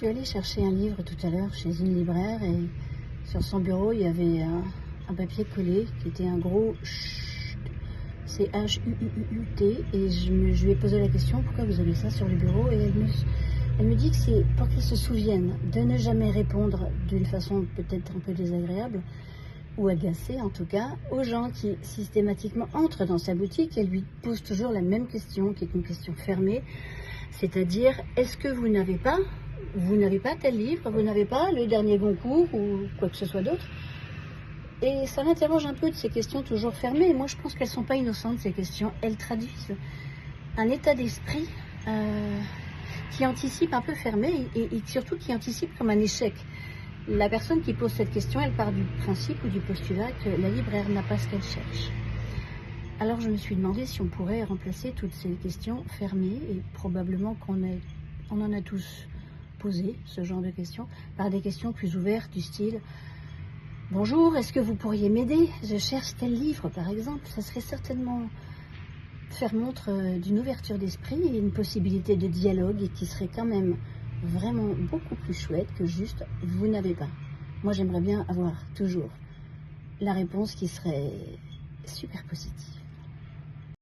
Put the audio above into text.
suis allée chercher un livre tout à l'heure chez une libraire et sur son bureau, il y avait un papier collé qui était un gros CHUUT, C-H-U-U-U-T, et je lui ai posé la question: pourquoi vous avez ça sur le bureau? Et elle me dit que c'est pour qu'elle se souvienne de ne jamais répondre d'une façon peut-être un peu désagréable ou agacée en tout cas aux gens qui systématiquement entrent dans sa boutique. Elle lui pose toujours la même question, qui est une question fermée, c'est-à-dire: est-ce que vous n'avez pas tel livre, vous n'avez pas le dernier Goncourt ou quoi que ce soit d'autre? Et ça m'interroge un peu de ces questions toujours fermées. Moi, je pense qu'elles ne sont pas innocentes, ces questions. Elles traduisent un état d'esprit qui anticipe un peu fermé et surtout qui anticipe comme un échec. La personne qui pose cette question, elle part du principe ou du postulat que la libraire n'a pas ce qu'elle cherche. Alors je me suis demandé si on pourrait remplacer toutes ces questions fermées, et probablement on en a tous posé ce genre de questions, par des questions plus ouvertes du style: bonjour, est-ce que vous pourriez m'aider? Je cherche tel livre, par exemple. Ça serait certainement faire montre d'une ouverture d'esprit et une possibilité de dialogue, et qui serait quand même vraiment beaucoup plus chouette que juste vous n'avez pas. Moi, j'aimerais bien avoir toujours la réponse qui serait super positive.